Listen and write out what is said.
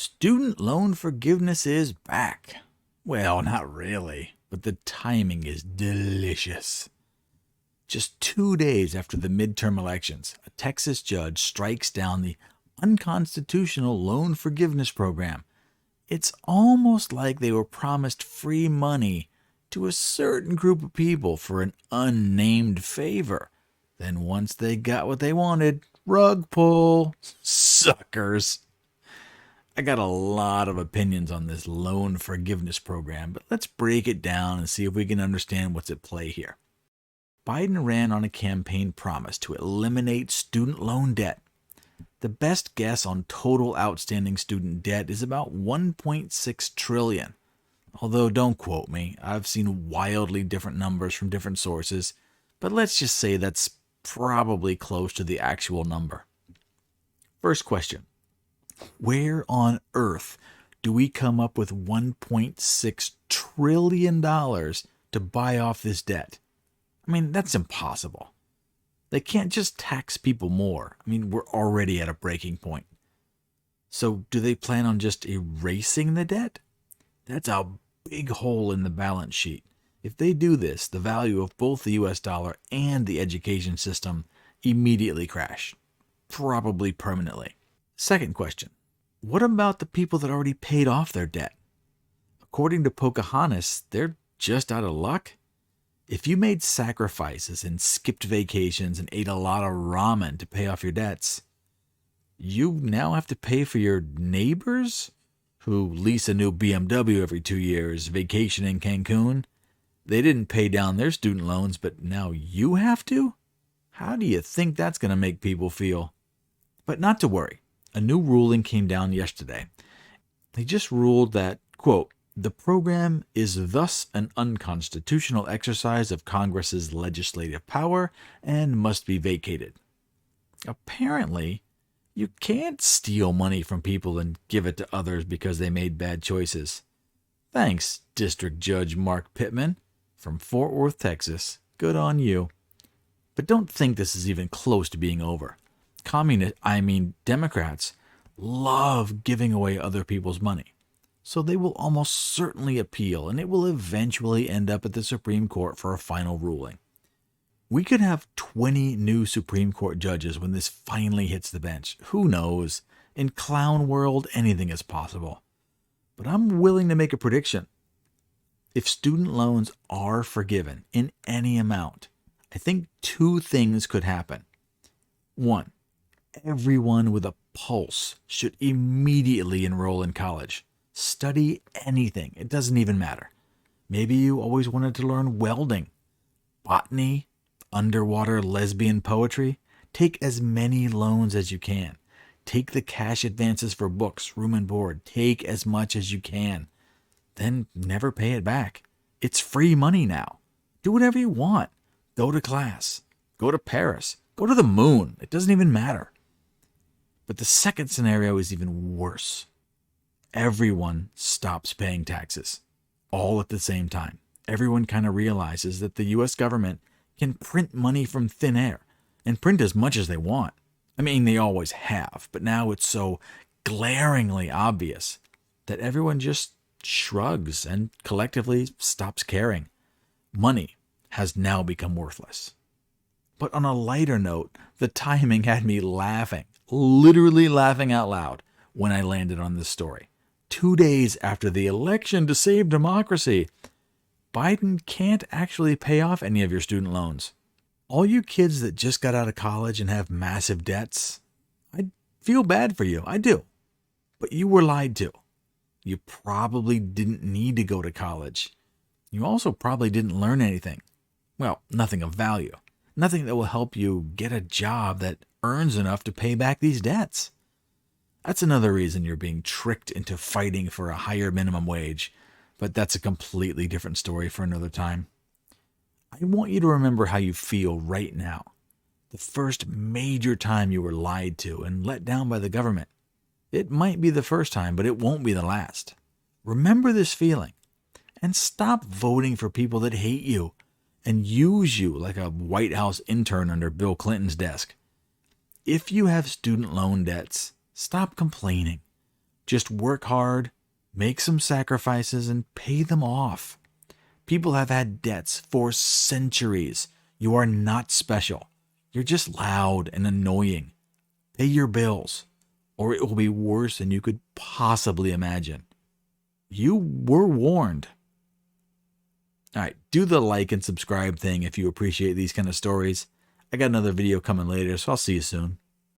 Student loan forgiveness is back. Well, not really, but the timing is delicious. Just 2 days after the midterm elections, a Texas judge strikes down the unconstitutional loan forgiveness program. It's almost like they were promised free money to a certain group of people for an unnamed favor. Then once they got what they wanted, rug pull. Suckers. I got a lot of opinions on this loan forgiveness program, but let's break it down and see if we can understand what's at play here. Biden ran on a campaign promise to eliminate student loan debt. The best guess on total outstanding student debt is about $1.6 trillion. Although don't quote me, I've seen wildly different numbers from different sources, but let's just say that's probably close to the actual number. First question. Where on earth do we come up with $1.6 trillion to buy off this debt? I mean, that's impossible. They can't just tax people more. I mean, we're already at a breaking point. So do they plan on just erasing the debt? That's a big hole in the balance sheet. If they do this, the value of both the US dollar and the education system immediately crash. Probably permanently. Second question. What about the people that already paid off their debt? According to Pocahontas, they're just out of luck. If you made sacrifices and skipped vacations and ate a lot of ramen to pay off your debts, you now have to pay for your neighbors who lease a new BMW every 2 years, vacation in Cancun. They didn't pay down their student loans, but now you have to? How do you think that's going to make people feel? But not to worry. A new ruling came down yesterday. They just ruled that, quote, the program is thus an unconstitutional exercise of Congress's legislative power and must be vacated. Apparently, you can't steal money from people and give it to others because they made bad choices. Thanks, District Judge Mark Pittman from Fort Worth, Texas. Good on you. But don't think this is even close to being over. Democrats love giving away other people's money. So they will almost certainly appeal, and it will eventually end up at the Supreme Court for a final ruling. We could have 20 new Supreme Court judges when this finally hits the bench. Who knows? In clown world, anything is possible. But I'm willing to make a prediction. If student loans are forgiven in any amount, I think 2 things could happen. 1, everyone with a pulse should immediately enroll in college. Study anything. It doesn't even matter. Maybe you always wanted to learn welding, botany, underwater lesbian poetry. Take as many loans as you can. Take the cash advances for books, room and board. Take as much as you can. Then never pay it back. It's free money now. Do whatever you want. Go to class. Go to Paris. Go to the moon. It doesn't even matter. But the second scenario is even worse. Everyone stops paying taxes, all at the same time. Everyone kind of realizes that the U.S. government can print money from thin air and print as much as they want. I mean, they always have, but now it's so glaringly obvious that everyone just shrugs and collectively stops caring. Money has now become worthless. But on a lighter note, the timing had me laughing, literally laughing out loud when I landed on this story. 2 days after the election to save democracy, Biden can't actually pay off any of your student loans. All you kids that just got out of college and have massive debts, I feel bad for you. I do. But you were lied to. You probably didn't need to go to college. You also probably didn't learn anything. Well, nothing of value. Nothing that will help you get a job that earns enough to pay back these debts. That's another reason you're being tricked into fighting for a higher minimum wage, but that's a completely different story for another time. I want you to remember how you feel right now. The first major time you were lied to and let down by the government. It might be the first time, but it won't be the last. Remember this feeling and stop voting for people that hate you and use you like a White House intern under Bill Clinton's desk. If you have student loan debts, stop complaining. Just work hard, make some sacrifices, and pay them off. People have had debts for centuries. You are not special. You're just loud and annoying. Pay your bills, or it will be worse than you could possibly imagine. You were warned. All right, do the like and subscribe thing if you appreciate these kind of stories. I got another video coming later, so I'll see you soon.